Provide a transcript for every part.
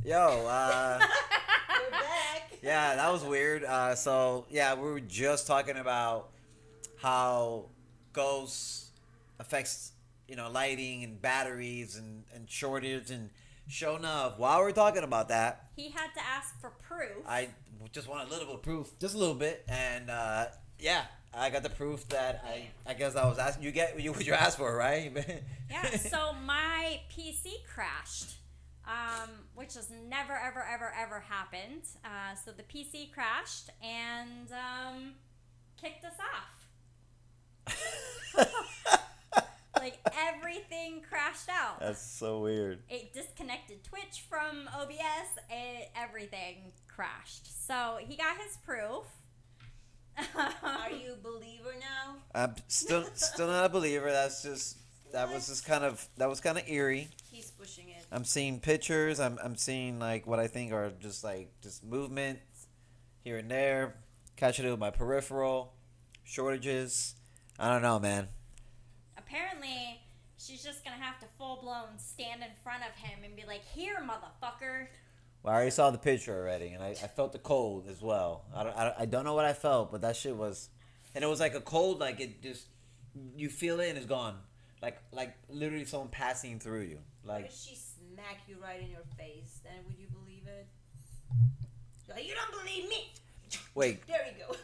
Yo, We're back. yeah, that was weird. So yeah, we were just talking about how ghosts affects lighting and batteries and shortage and sure enough, while we're talking about that, He had to ask for proof. I just want a little bit of proof, just a little bit, and yeah, I got the proof that I guess I was asking. You get what you asked for, right? Yeah, so my PC crashed, which has never, ever, ever, ever happened. So the PC crashed and kicked us off. Like everything crashed out. That's so weird. It disconnected Twitch from OBS. Everything crashed. So he got his proof. Are you a believer now? I'm still not a believer. That was kind of eerie. He's pushing it. I'm seeing pictures. I'm seeing like what I think are just movement here and there. Catching it with my peripheral. Shortages. I don't know, man. Apparently, she's just gonna have to full blown stand in front of him and be like, "Here, motherfucker." Well, I already saw the picture already, and I felt the cold as well. I don't know what I felt, but that shit was, and it was like a cold, like it just, you feel it and it's gone, like literally someone passing through you, What like. if she smack you right in your face? Then would you believe it? Like, you don't believe me. Wait, There you go.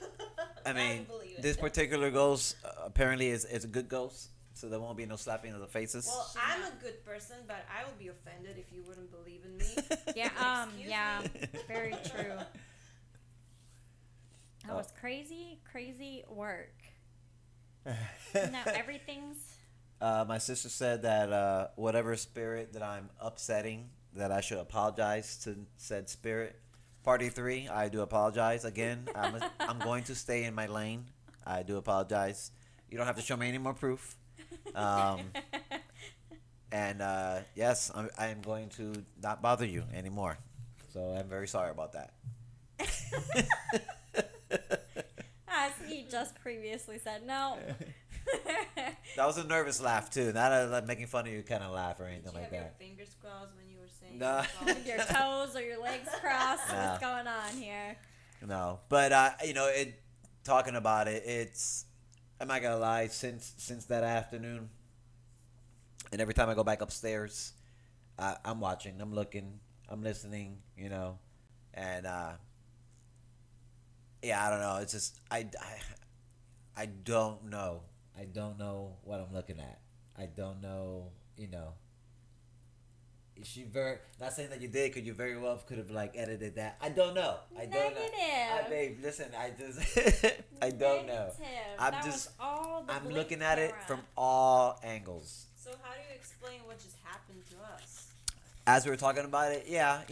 I Now mean, you believe it. this particular ghost apparently is a good ghost, so there won't be no slapping of the faces. Well, I'm a good person, but I would be offended if you wouldn't believe in me. Yeah, Excuse yeah, me? very true. That Oh. was crazy work. Now everything's My sister said that whatever spirit that I'm upsetting, that I should apologize to said spirit. Party 3, I do apologize again. I'm going to stay in my lane. I do apologize. You don't have to show me any more proof. And yes, I am going to not bother you anymore. So I'm very sorry about that. as he just previously said. No. That was a nervous laugh too, not a like, making fun of you kind of laugh or Did anything you like have your that. fingers crossed when you were saying No. Your toes or your legs crossed. Nah. What's going on here? No, but it talking about it, it's I'm not gonna lie. Since that afternoon, and every time I go back upstairs, I'm watching, I'm looking, I'm listening, and yeah, I don't know. It's just I don't know. I don't know what I'm looking at. I don't know. She very not saying that you did, because you very well could have like edited that. I don't know. I don't know. Babe, listen. I just I don't know. I'm That just was all the I'm blink looking at it camera. from all angles. So how do you explain what just happened to us? As we were talking about it, yeah,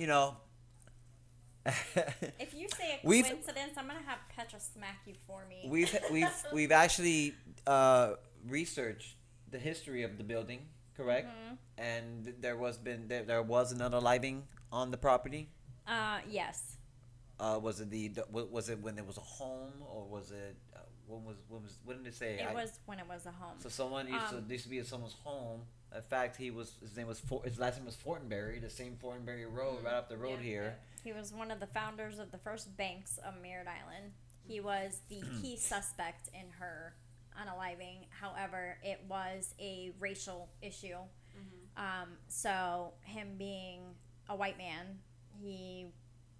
If you say a We've- coincidence, I'm gonna have Petra smack you for me. we've actually researched the history of the building, correct? Mhm. And there was another lighting on the property. Yes. Was it was it when it was a home, or was it when did it say? It was when it was a home. So someone used to be at someone's home. In fact, his last name was Fortenberry, the same Fortenberry Road right up the road here. He was one of the founders of the first banks of Merritt Island. He was the key suspect in her unaliving. However, it was a racial issue. So him being a white man,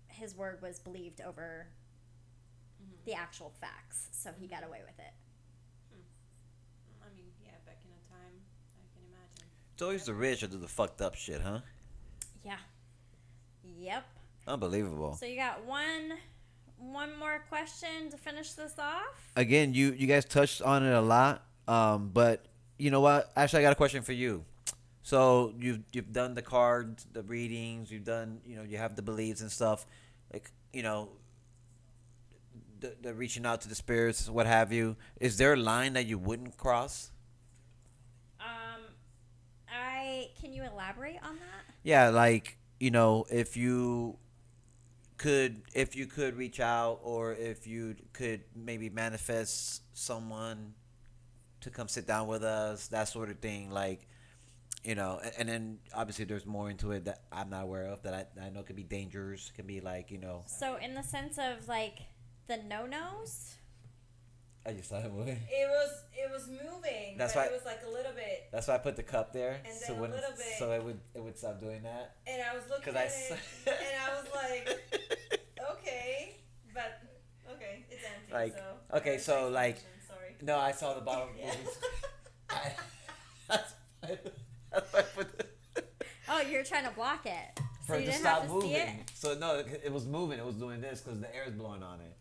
his word was believed over the actual facts. So he got away with it. I mean, yeah, back in a time, I can imagine. It's always the rich that do the fucked up shit, huh? Yeah. Yep. Unbelievable. So you got one more question to finish this off? Again, you guys touched on it a lot, but you know what? Actually, I got a question for you. So you've done the cards, the readings, you've done you have the beliefs and stuff, like the reaching out to the spirits, what have you. Is there a line that you wouldn't cross? Can you elaborate on that? Yeah, like if you could reach out, or if you could maybe manifest someone to come sit down with us, that sort of thing, like and then obviously there's more into it that I'm not aware of that I know could be dangers, can be like So in the sense of like the no-nos, I just saw it moving. It was moving. That's but why it was like a little bit. That's why I put the cup there, And so then a when little bit. so it would stop doing that. And I was looking 'Cause at I it, s- and I was like, okay, but okay, it's empty. Like, so okay, there's so, no like, explanation, sorry. No, I saw the bottom. Yeah. That's why I put the, oh, you're trying to block it, so for you it to didn't stop have to moving. see it. So no, it was moving. It was doing this because the air is blowing on it.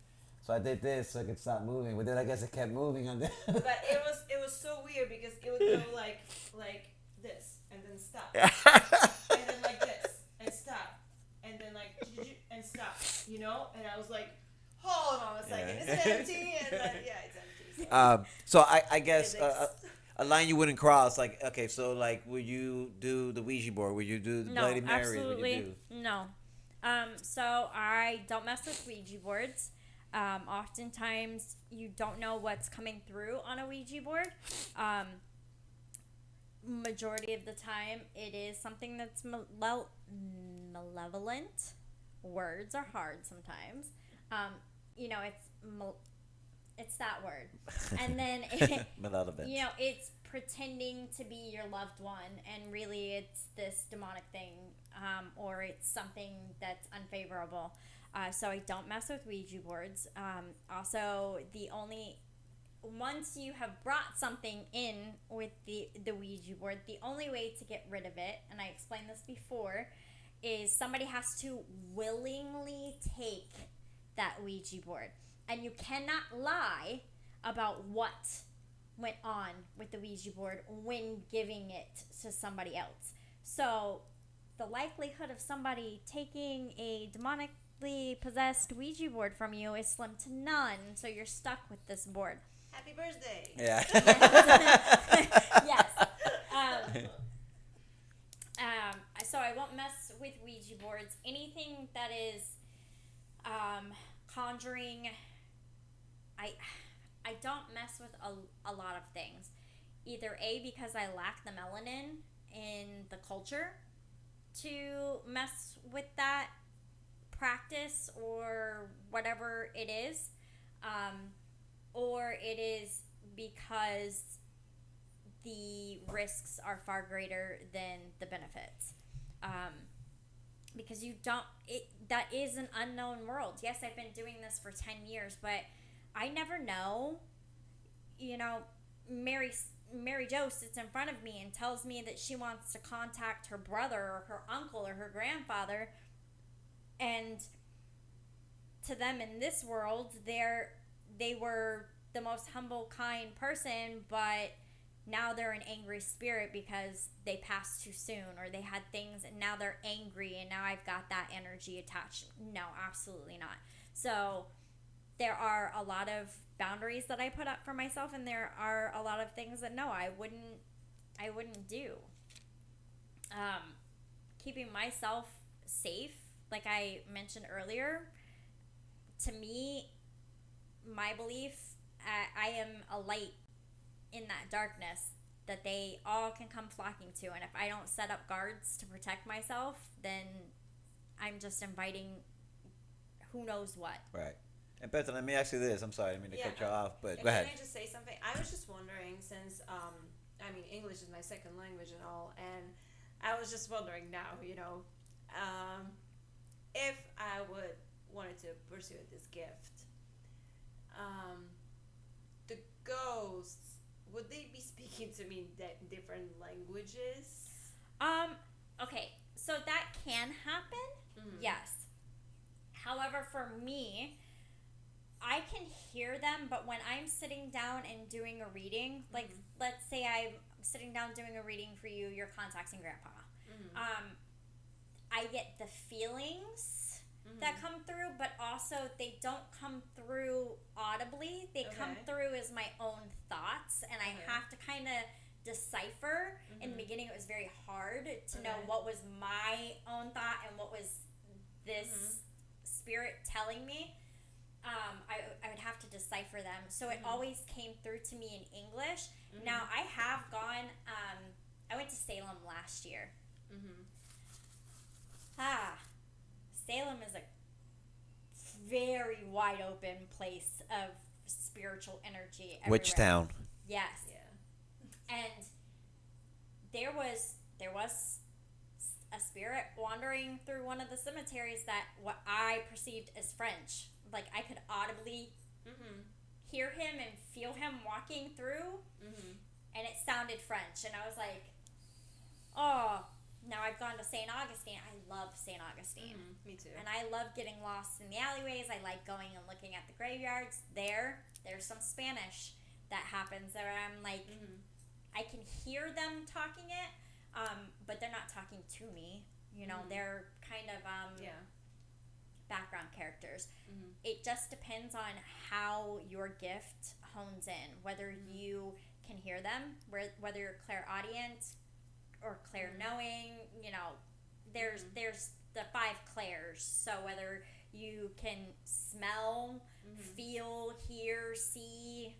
So I did this so it could stop moving. But then I guess it kept moving on there. But it was so weird because it would go like this and then stop, and then like this and stop, and then like and stop, And I was like, hold on a second, Yeah. is it empty? And then it's empty. So I guess Physics. a line you wouldn't cross. Like, okay, so like, would you do the Ouija board? Would you do the No, Bloody Mary? absolutely Would you do? no. So I don't mess with Ouija boards. Oftentimes you don't know what's coming through on a Ouija board. Majority of the time, it is something that's malevolent. Words are hard sometimes. It's that word, and then Malevolent. it's pretending to be your loved one, and really it's this demonic thing, or it's something that's unfavorable. So I don't mess with Ouija boards. Also, once you have brought something in with the Ouija board, the only way to get rid of it, and I explained this before, is somebody has to willingly take that Ouija board. And you cannot lie about what went on with the Ouija board when giving it to somebody else. So the likelihood of somebody taking a demonically possessed Ouija board from you is slim to none. So you're stuck with this board. Happy birthday. Yeah. Yes. So I won't mess with Ouija boards. Anything that is conjuring, I don't mess with a lot of things. Either A, because I lack the melanin in the culture to mess with that practice or whatever it is, or it is because the risks are far greater than the benefits. Because that is an unknown world. Yes, I've been doing this for 10 years, but I never know. Mary Jo sits in front of me and tells me that she wants to contact her brother or her uncle or her grandfather, and to them in this world, they were the most humble, kind person, but now they're an angry spirit because they passed too soon, or they had things and now they're angry and now I've got that energy attached. No, absolutely not. So there are a lot of boundaries that I put up for myself, and there are a lot of things that no, I wouldn't do. Keeping myself safe, like I mentioned earlier, to me, my belief, I am a light in that darkness that they all can come flocking to, and if I don't set up guards to protect myself, then I'm just inviting who knows what. Right. And Petra, let me ask you this. I'm sorry, I didn't mean to cut you off, but And go ahead. Can I just say something? I was just wondering, since English is my second language and all, and I was just wondering now, if I wanted to pursue this gift, the ghosts, would they be speaking to me in different languages? Okay, so that can happen. Mm-hmm. Yes. However, for me, I can hear them, but when I'm sitting down and doing a reading, like let's say I'm sitting down doing a reading for you, you're contacting Grandpa. Mm-hmm. I get the feelings that come through, but also they don't come through audibly. They come through as my own thoughts, and I have to kind of decipher. In the beginning, it was very hard to know what was my own thought and what was this spirit telling me. I would have to decipher them. So it always came through to me in English. Now, I have gone I went to Salem last year. Mhm. Ah, Salem is a very wide open place of spiritual energy Which everywhere. town? Yes. Yeah. And there was a spirit wandering through one of the cemeteries that what I perceived as French. Like I could audibly Mhm. hear him and feel him walking through, Mhm. and it sounded French. And I was like, oh, now I've gone to St. Augustine. I love St. Augustine. Me too. And I love getting lost in the alleyways. I like going and looking at the graveyards. There's some Spanish that happens there. I'm like, I can hear them talking it, but they're not talking to me. You know, they're kind of Yeah. background characters. Mhm. It just depends on how your gift hones in, whether you can hear them, whether you're clairaudient or clair-knowing. You know, there's the 5 clairs. So whether you can smell, feel, hear, see,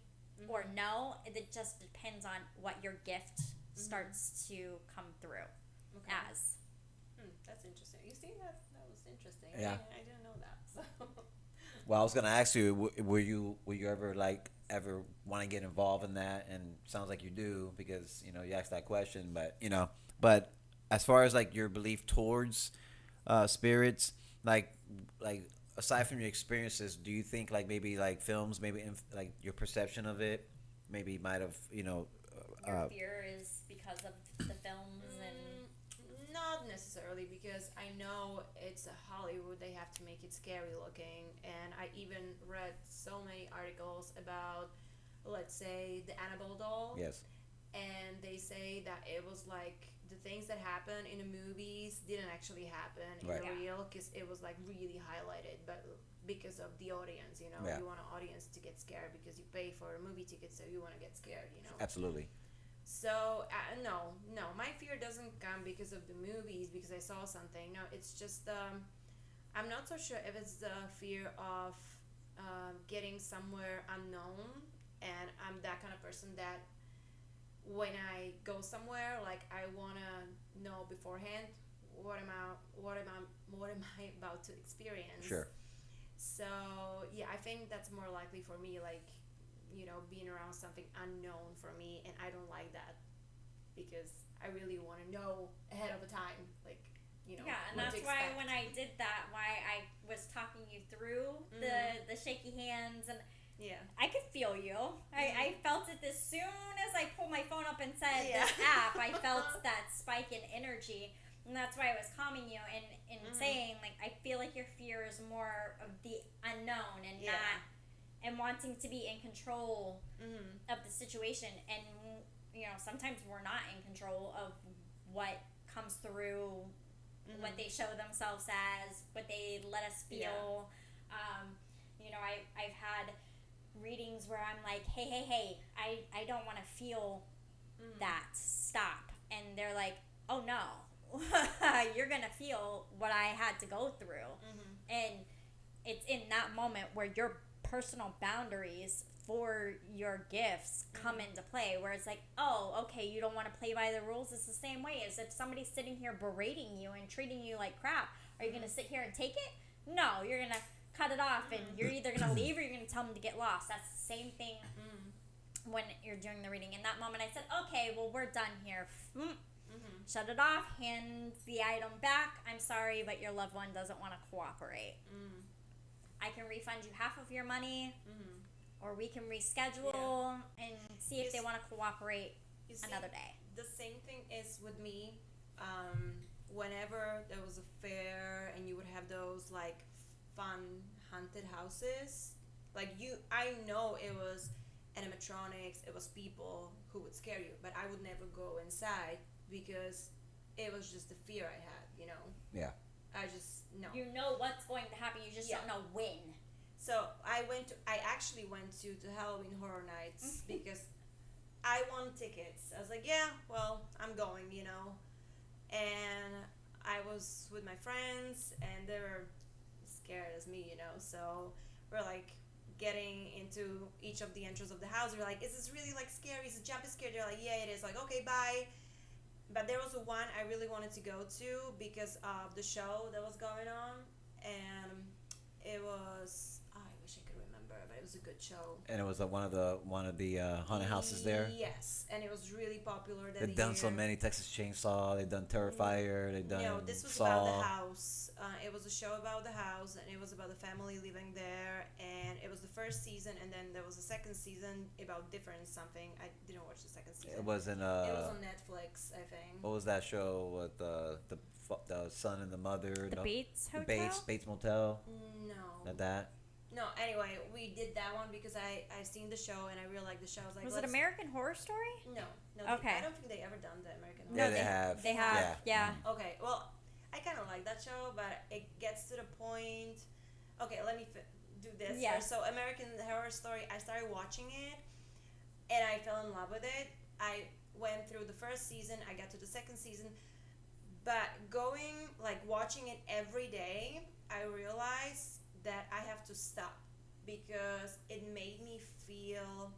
or know, it just depends on what your gift starts to come through Okay. as. That's interesting. You see, that was interesting. Yeah. I didn't know that. So. Well, I was gonna ask you, were you ever ever want to get involved in that? And sounds like you do because you asked that question. But as far as like your belief towards spirits, like aside from your experiences, do you think like maybe like films, maybe like your perception of it, maybe might have Your fear is because of the films and. Not necessarily, because I know it's a Hollywood. They have to make it scary looking, and I even read so many articles about, let's say, the Annabelle doll. yes, And they say that it was like the things that happen in the movies didn't actually happen in Right. the real, because it was like really highlighted, but because of the audience, you Yeah. want an audience to get scared because you pay for a movie ticket, so you want to get scared. absolutely. So no, my fear doesn't come because of the movies, because I saw something. No, it's just I'm not so sure if it's the fear of getting somewhere unknown, and I'm that kind of person that when I go somewhere, like I wanna know beforehand what am I about to experience. Sure. So yeah, I think that's more likely for me, like being around something unknown for me, and I don't like that because I really want to know ahead of the time, like Yeah, and what that's to why expect. when I did that, why I was talking you through the shaky hands, and Yeah. I could feel you. I felt it as soon as I pulled my phone up and said Yeah. this app. I felt that spike in energy, and that's why I was calming you and saying like I feel like your fear is more of the unknown and Yeah. not and wanting to be in control Mm-hmm. of the situation, and sometimes we're not in control of what comes through, what they show themselves as, what they let us feel. I've had readings where I'm like, hey, I don't want to feel that, stop, and they're like, oh no, you're gonna feel what I had to go through. And it's in that moment where your personal boundaries for your gifts come into play, where it's like, oh, okay, you don't want to play by the rules. It's the same way as if somebody's sitting here berating you and treating you like crap. Are you going to sit here and take it? No, you're going to cut it off, and you're either going to leave or you're going to tell them to get lost. That's the same thing when you're doing the reading. In that moment, I said, okay, well, we're done here. Shut it off, hand the item back. I'm sorry, but your loved one doesn't want to cooperate. I can refund you half of your money, or we can reschedule and see if they want to cooperate another day. The same thing is with me. Whenever there was a fair and you would have those like fun haunted houses, I know it was animatronics, it was people who would scare you, but I would never go inside because it was just the fear I had. Yeah. I just no. You know what's going to happen, you just don't know when. So I actually went to the Halloween Horror Nights because I won tickets. I was like, yeah, well, I'm going, and I was with my friends, and they were scared as me, so we're like getting into each of the entrances of the house. We're like, is this really like scary? Is it jump scare? They're like, yeah, it is. Like, okay, bye. But there was one I really wanted to go to because of the show that was going on, and it was I wish I could remember, but it was a good show. And it was one of the haunted houses there. Yes, and it was really popular that They've done so year. many Texas Chainsaw. They've done Terrifier. They've done No, this was about Saw. the house. It was a show about the house, and it was about the family living there. And it was the first season, and then there was a second season about different something. I didn't watch the second season. It wasn't. It was on Netflix, I think. What was that show with the son and the mother? The no, Bates the Hotel. Bates Motel. No. Not that. No. Anyway, we did that one because I seen the show and I really liked the show. I was like, Was it let's- American Horror Story? No. Okay. I don't think they ever done the American. Yeah, Horror they have. They have. Yeah. Okay, well, I kind of like that show, but it gets to the point. Okay, let me do this. Yes. First. So, American Horror Story, I started watching it, and I fell in love with it. I went through the first season, I got to the second season, but watching it every day, I realized that I have to stop because it made me feel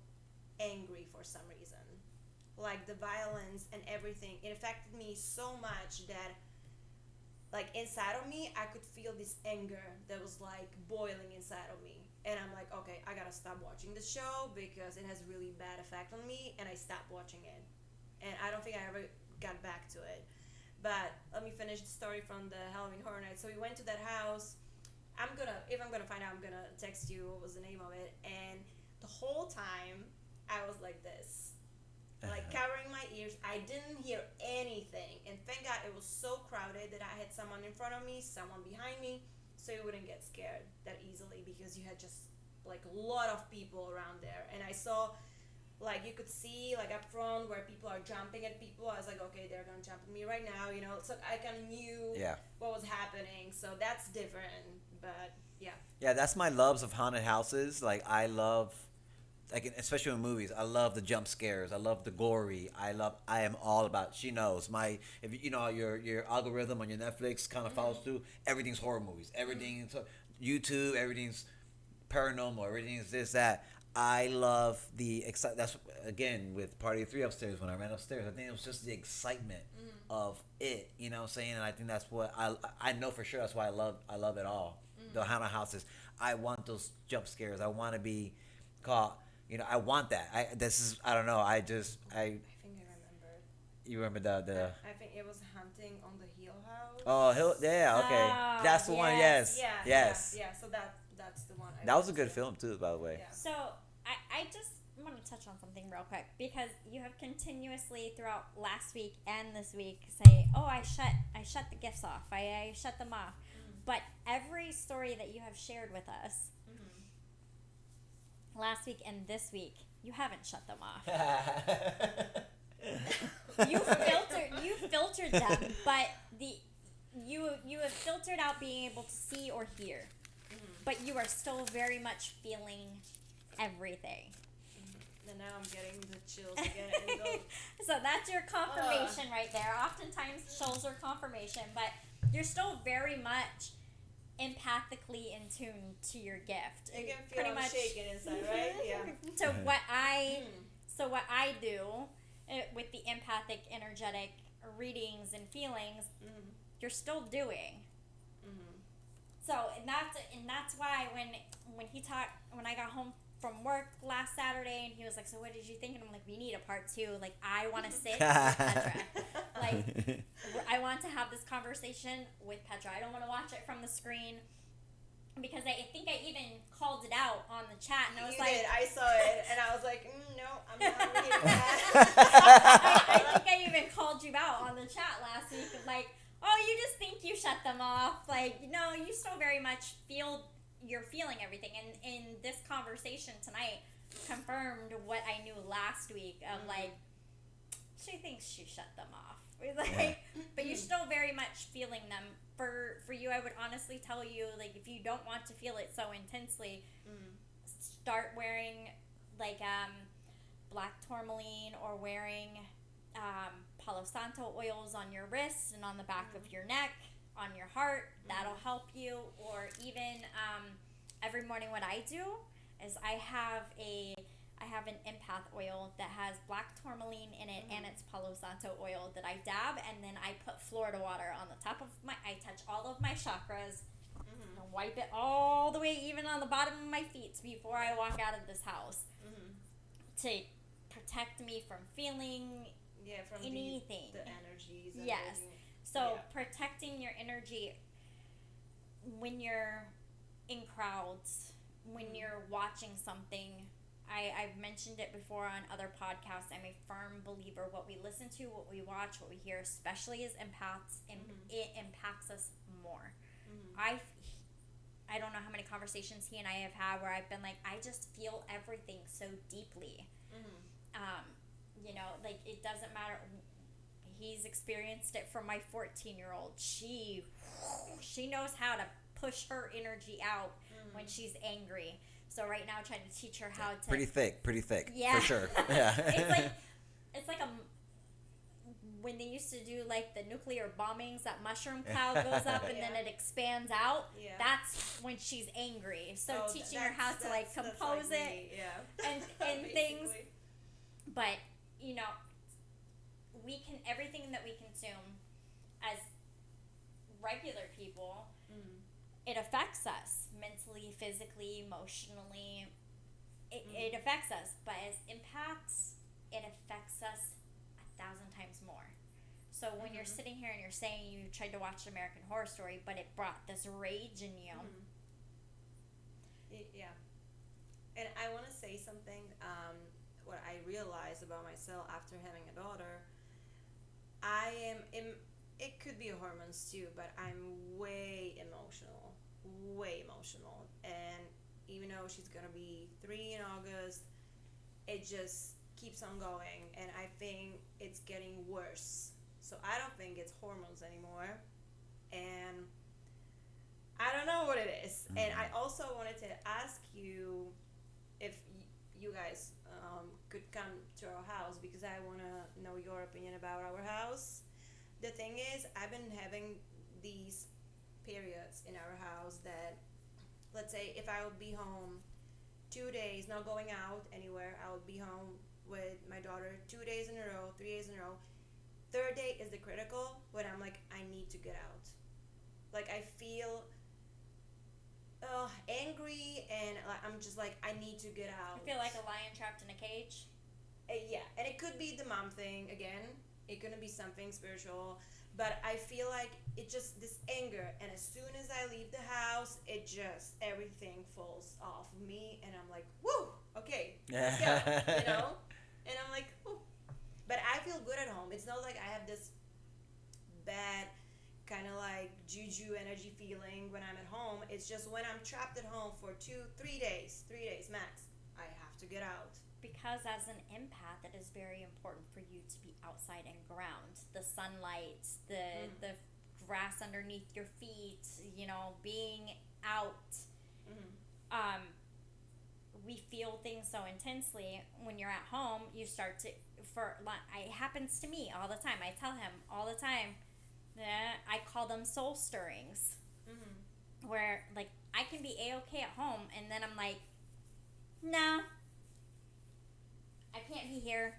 angry for some reason. Like the violence and everything, it affected me so much that like inside of me I could feel this anger that was like boiling inside of me, and I'm like, okay, I gotta stop watching the show because it has really bad effect on me, and I stopped watching it, and I don't think I ever got back to it. But let me finish the story from the Halloween Horror Night. So we went to that house. If I'm gonna find out, I'm gonna text you what was the name of it. And the whole time I was like this, like covering my ears. I didn't hear anything, and thank God it was so crowded that I had someone in front of me, someone behind me, so you wouldn't get scared that easily because you had just like a lot of people around there. And I saw, like, you could see like up front where people are jumping at people. I was like, okay, they're gonna jump at me right now, you know. So I kind of knew what was happening. So that's different, but yeah. Yeah, that's my loves of haunted houses. Like I love, like especially in movies, I love the jump scares. I love the gory. I am all about. She knows my. If you know your algorithm on your Netflix kind of follows through. Everything's horror movies. Everything's YouTube. Everything's paranormal. Everything's this that. I love the excite. That's again with Party of Three upstairs. When I ran upstairs, I think it was just the excitement of it. You know what I'm saying? And I think that's what I know for sure. That's why I love it all. The haunted houses. I want those jump scares. I want to be caught. You know, I want that. I don't know. I think I remembered. You remember the. I think it was Hunting on the Hill House. Oh, yeah. Okay, Oh, that's the one. Yes. Yeah. Yes. Yeah. So that's the one. That was a good film too, by the way. Yeah. So I just want to touch on something real quick because you have continuously throughout last week and this week say, "Oh, I shut the gifts off. I shut them off." But every story that you have shared with us last week and this week, you haven't shut them off. you filtered them, but you have filtered out being able to see or hear, but you are still very much feeling everything. And now I'm getting the chills again. So that's your confirmation right there. Oftentimes chills are confirmation, but you're still very much empathically in tune to your gift. You can feel I'm shaking inside, right? Yeah. So what I do with the empathic, energetic readings and feelings, you're still doing. So and that's why when I got home from work last Saturday and he was like, so what did you think? And I'm like, we need a part 2. Like I want to sit with Petra. Like I want to have this conversation with Petra. I don't want to watch it from the screen because I think I even called it out on the chat and I was I saw it and I was like, no, I'm not reading that. I think I even called you out on the chat last week of like, oh, you just think you shut them off. Like, no, you still very much you're feeling everything. And in this conversation tonight confirmed what I knew last week of like, she thinks she shut them off. Like, but you're still very much feeling them. For you, I would honestly tell you, like, if you don't want to feel it so intensely, start wearing like black tourmaline or wearing Palo Santo oils on your wrists and on the back of your neck, on your heart. That'll help you. Or even every morning what I do is I have have an empath oil that has black tourmaline in it, and it's Palo Santo oil that I dab, and then I put Florida water on the top of I touch all of my chakras, and wipe it all the way even on the bottom of my feet before I walk out of this house to protect me from feeling from anything. The energies. And yes. everything. So protecting your energy when you're in crowds, when you're watching something. I've mentioned it before on other podcasts. I'm a firm believer what we listen to, what we watch, what we hear, especially as empaths, it impacts us more. I don't know how many conversations he and I have had where I've been like, I just feel everything so deeply. You know, like it doesn't matter. He's experienced it from my 14-year-old. She knows how to push her energy out when she's angry. So right now, I'm trying to teach her how to. Pretty thick. Yeah, for sure. Yeah. it's like when they used to do like the nuclear bombings, that mushroom cloud goes up and then it expands out. Yeah. That's when she's angry. So teaching her how to like compose it and things. But you know, everything that we consume as regular people. It affects us mentally, physically, emotionally. It affects us, but as empaths, it affects us 1,000 times more. So when you're sitting here and you're saying you tried to watch American Horror Story, but it brought this rage in you. Yeah. And I want to say something. What I realized about myself after having a daughter, I am. It could be hormones too, but I'm way emotional. And even though she's gonna be 3 in August, it just keeps on going, and I think it's getting worse. So I don't think it's hormones anymore, and I don't know what it is. And I also wanted to ask you if you guys could come to our house, because I want to know your opinion about our house. The thing is, I've been having these periods in our house that, let's say, if I would be home 2 days, not going out anywhere, I would be home with my daughter 2 days in a row, 3 days in a row. Third day is the critical when I'm like, I need to get out. Like, I feel angry, and I'm just like, I need to get out. I feel like a lion trapped in a cage. Yeah, and it could be the mom thing again. It could be something spiritual. But I feel like it just, this anger, and as soon as I leave the house, it just, everything falls off of me, and I'm like, woo, okay, let's go, you know? And I'm like, woo. But I feel good at home. It's not like I have this bad kind of like juju energy feeling when I'm at home. It's just when I'm trapped at home for 3 days max, I have to get out. Because as an empath, it is very important for you to be outside and ground. The sunlight, the grass underneath your feet, you know, being out. We feel things so intensely. When you're at home, you start to, it happens to me all the time. I tell him all the time, I call them soul stirrings. Where, like, I can be A-okay at home, and then I'm like, nah, I can't be here.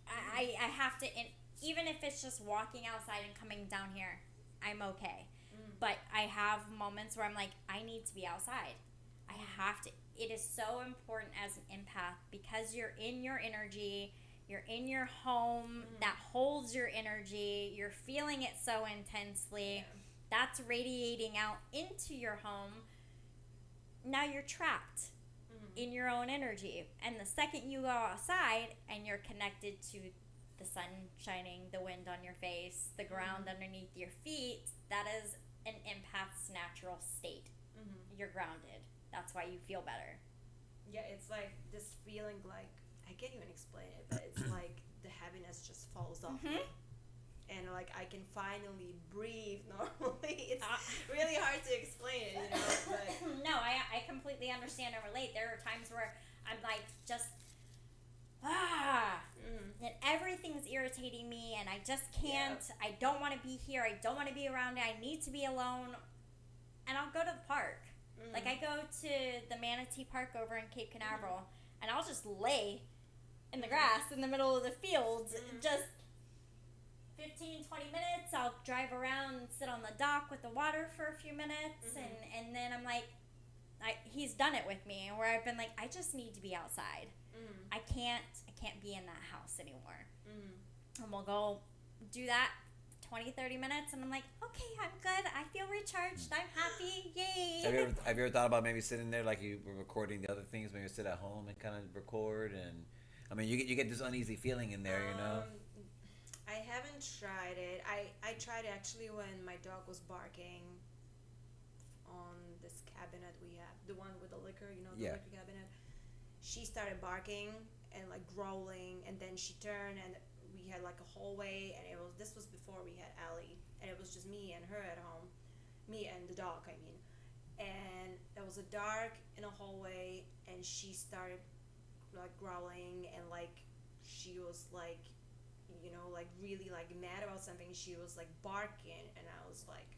I have to, and even if it's just walking outside and coming down here, I'm okay. But I have moments where I'm like, I need to be outside. I have to. It is so important as an empath, because you're in your energy, you're in your home that holds your energy, you're feeling it so intensely. That's radiating out into your home. Now you're trapped in your own energy, and the second you go outside and you're connected to the sun shining, the wind on your face, the ground underneath your feet, that is an empath's natural state. You're grounded. That's why you feel better. Yeah, it's like this feeling, like, I can't even explain it, but it's like the heaviness just falls off me, and like I can finally breathe normally. It's really hard to explain it, you know. But no, I completely understand and relate. There are times where I'm like, just and everything's irritating me, and I just can't. I don't want to be here. I don't want to be around it. I need to be alone, and I'll go to the park. Like, I go to the Manatee Park over in Cape Canaveral, and I'll just lay in the grass in the middle of the field, just 15, 20 minutes. I'll drive around and sit on the dock with the water for a few minutes, and then I'm like, he's done it with me, where I've been like, I just need to be outside. I can't be in that house anymore. And we'll go do that 20, 30 minutes, and I'm like, okay, I'm good. I feel recharged. I'm happy. Yay. Have you ever thought about maybe sitting there like you were recording the other things, maybe sit at home and kind of record? And I mean, you get this uneasy feeling in there, you know? I haven't tried it. I tried it actually when my dog was barking on this cabinet we have, the one with the liquor, the liquor cabinet. She started barking and like growling, and then she turned, and we had like a hallway, and this was before we had Allie, and it was just me and her at home, me and the dog, I mean. And there was a dark in a hallway, and she started like growling, and like she was like, like really like mad about something. She was like barking, and I was like,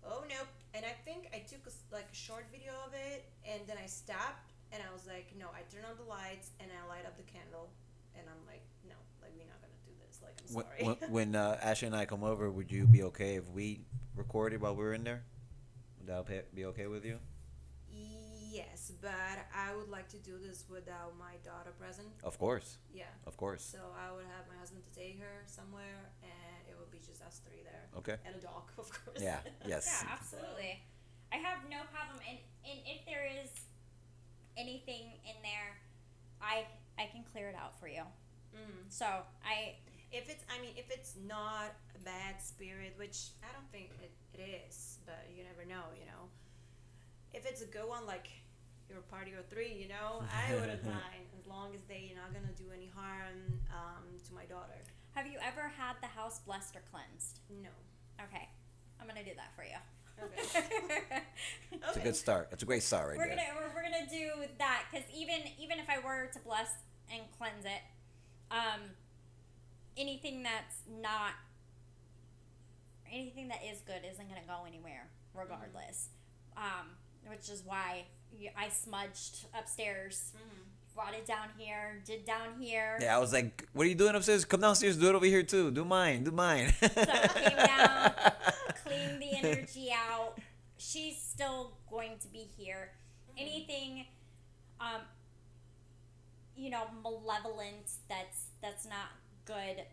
oh nope. And I think I took a short video of it, and then I stopped, and I was like, no, I turn on the lights and I light up the candle, and I'm like, no, like we're not gonna do this. Like, I'm sorry. When Ashley and I come over, would you be okay if we recorded while we were in there? Would that be okay with you? Yes, but I would like to do this without my daughter present. Of course. Yeah. Of course. So I would have my husband to take her somewhere, and it would be just us three there. Okay. And a dog, of course. Yeah. Yes. Yeah, absolutely. I have no problem, and if there is anything in there, I can clear it out for you. So if it's not a bad spirit, which I don't think it is, but you never know, If it's a good one, like your party or three, I wouldn't mind, as long as they're not gonna do any harm to my daughter. Have you ever had the house blessed or cleansed? No. Okay, I'm gonna do that for you. Okay. It's a good start. It's a great start right there. We're gonna do that, because even if I were to bless and cleanse it, anything that is good isn't gonna go anywhere regardless. Which is why I smudged upstairs, brought it down here, did down here. Yeah, I was like, what are you doing upstairs? Come downstairs, do it over here too. Do mine. So I came down, cleaned the energy out. She's still going to be here. Anything, malevolent that's not good,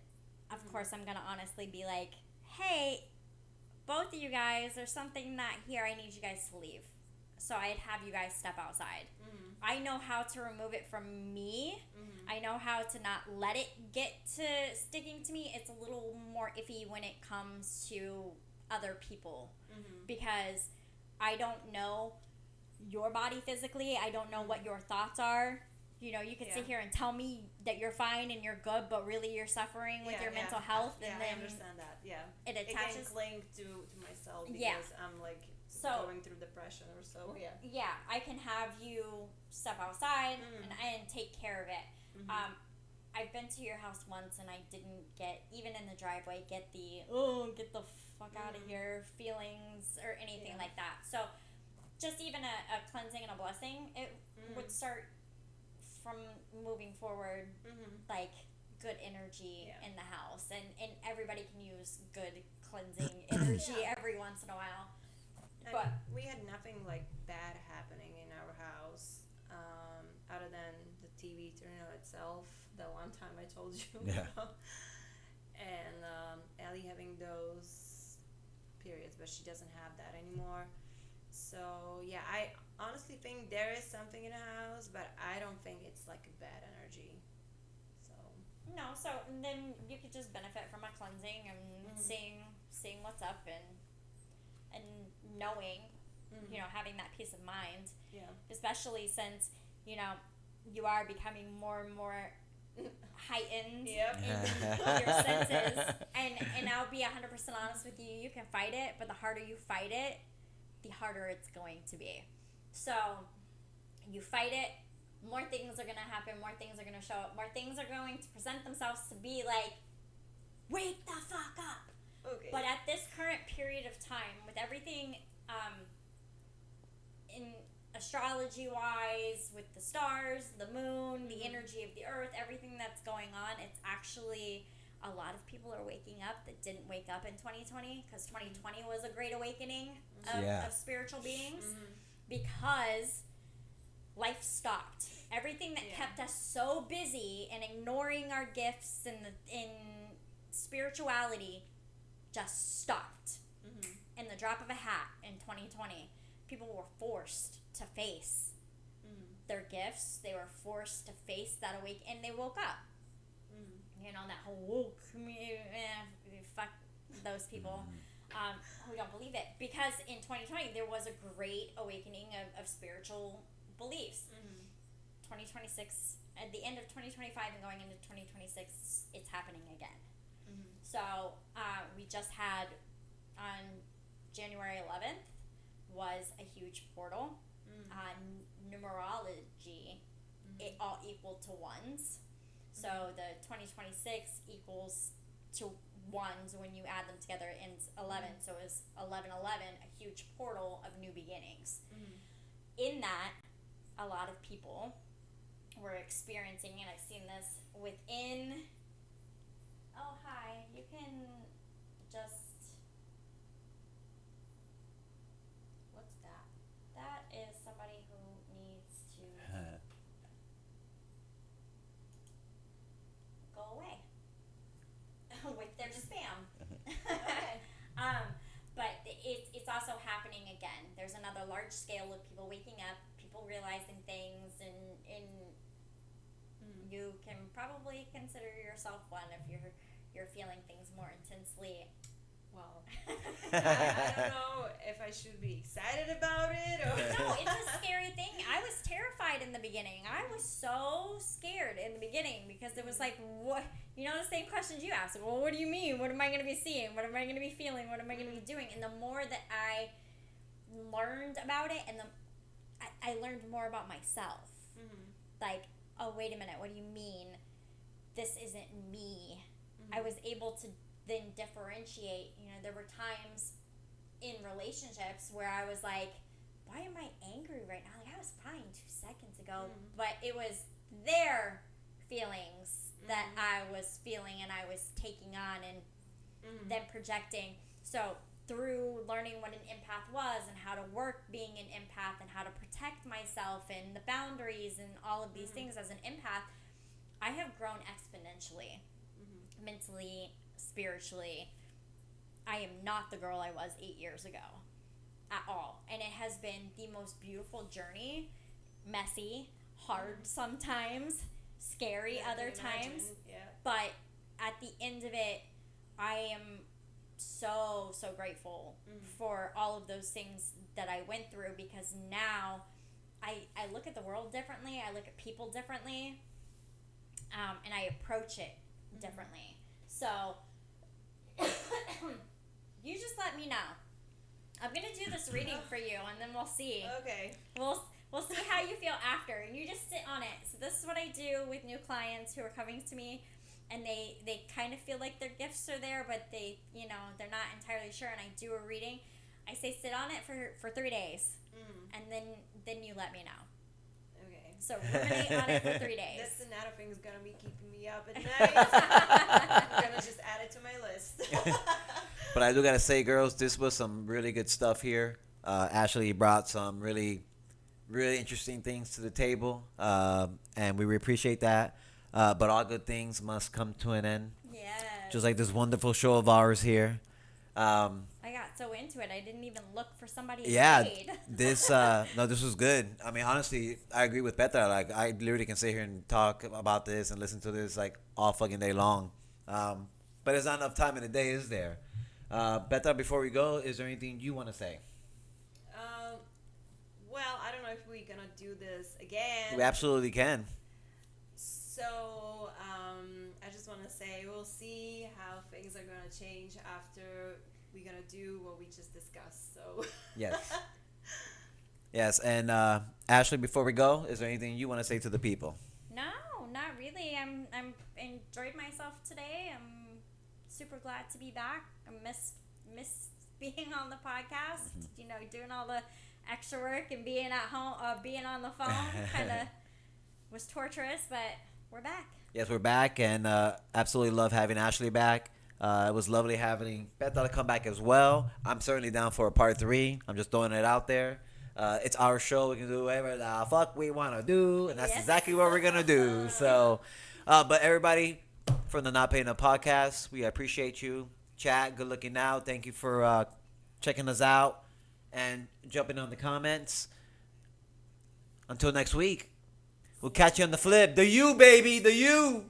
of course I'm going to honestly be like, hey, both of you guys, there's something not here. I need you guys to leave. So I'd have you guys step outside. I know how to remove it from me. I know how to not let it get to sticking to me. It's a little more iffy when it comes to other people, because I don't know your body physically. I don't know what your thoughts are. You can sit here and tell me that you're fine and you're good, but really you're suffering with your mental health. Yeah, and then I understand that. Yeah, it attaches. It can cling to myself because I'm like going through depression or so. Yeah. Yeah, I can have you step outside and take care of it. I've been to your house once, and I didn't get, even in the driveway, get the fuck out of here feelings or anything like that. So just even a cleansing and a blessing, it would start from moving forward, like good energy in the house, and everybody can use good cleansing energy every once in a while. But we had nothing like bad happening in our house, other than the TV turning on itself. The one time I told you. And Ellie having those periods, but she doesn't have that anymore. So yeah, I honestly think there is something in the house, but I don't think it's like a bad energy. So no, so then you could just benefit from a cleansing and seeing what's up and knowing, having that peace of mind. Yeah. Especially since you are becoming more and more heightened in your senses, and I'll be 100% honest with you. You can fight it, but the harder you fight it, the harder it's going to be. So you fight it, more things are going to happen, more things are going to show up, more things are going to present themselves to be like, wake the fuck up. Okay. But at this current period of time, with everything astrology wise, with the stars, the moon, the energy of the earth, everything that's going on, it's actually a lot of people are waking up that didn't wake up in 2020, because 2020 was a great awakening of spiritual beings, because life stopped. Everything that kept us so busy and ignoring our gifts and in spirituality just stopped. In the drop of a hat in 2020, people were forced to face their gifts. They were forced to face that awake, and they woke up. You know, that whole woke fuck those people who don't believe it, because in 2020 there was a great awakening of spiritual beliefs. 2026, at the end of 2025 and going into 2026, it's happening again. So we just had on January 11th was a huge portal. Numerology, it all equal to ones. So the 2026 equals to ones when you add them together, and 11. So it was 1111, a huge portal of new beginnings. In that, a lot of people were experiencing, and I've seen this within. Oh, hi. You can just. What's that? That is somebody who needs to go away with their spam. But it's also happening again. There's another large scale of people waking up, people realizing things, and you can probably consider yourself one if you're feeling things more intensely. Well, I don't know if I should be excited about it or. No, it's a scary thing. I was terrified in the beginning. I was so scared in the beginning, because it was like, what? You know, the same questions you asked. Well, what do you mean? What am I going to be seeing? What am I going to be feeling? What am I going to be doing? And the more that I learned about it, and I learned more about myself. Like, oh, wait a minute. What do you mean? This isn't me. I was able to then differentiate. You know, there were times in relationships where I was like, why am I angry right now? Like, I was fine 2 seconds ago, but it was their feelings that I was feeling and I was taking on and then projecting. So through learning what an empath was and how to work being an empath and how to protect myself and the boundaries and all of these things as an empath, I have grown exponentially, mentally, spiritually. I am not the girl I was 8 years ago at all. And it has been the most beautiful journey. Messy, hard sometimes, scary other times. Yeah. But at the end of it, I am so grateful for all of those things that I went through, because now I look at the world differently. I look at people differently. And I approach it differently. So you just let me know. I'm gonna do this reading for you, and then we'll see. Okay. We'll see how you feel after, and you just sit on it. So this is what I do with new clients who are coming to me, and they kind of feel like their gifts are there, but they're not entirely sure. And I do a reading. I say sit on it for 3 days, and then you let me know. Okay. So ruminate on it for 3 days. That's another thing that's gonna be keeping me up at night. I'm gonna just add it to my list. But I do gotta say, girls, this was some really good stuff here. Ashley brought some really, really interesting things to the table, and we appreciate that. But all good things must come to an end. Yes. Just like this wonderful show of ours here. I got so into it, I didn't even look for somebody to Yeah, read. this was good. I mean, honestly, I agree with Petra. Like, I literally can sit here and talk about this and listen to this like all fucking day long. But there's not enough time in the day, is there? Petra, before we go, is there anything you want to say? Well, I don't know if we're gonna do this again. We absolutely can. So, I just want to say we'll see how things are gonna change after we're gonna do what we just discussed. So. Yes. Yes, and Ashley, before we go, is there anything you want to say to the people? No, not really. I'm enjoyed myself today. I'm super glad to be back. I missed being on the podcast. Doing all the extra work and being at home, being on the phone, kind of was torturous. But we're back. Yes, we're back, and absolutely love having Ashley back. It was lovely having Bethel to come back as well. I'm certainly down for a part 3. I'm just throwing it out there. It's our show. We can do whatever the fuck we want to do, and that's exactly what we're going to do. So, but everybody from the Not Paying Up podcast, we appreciate you. Chat, good looking out. Thank you for checking us out and jumping on the comments. Until next week, we'll catch you on the flip. The U, baby. The U.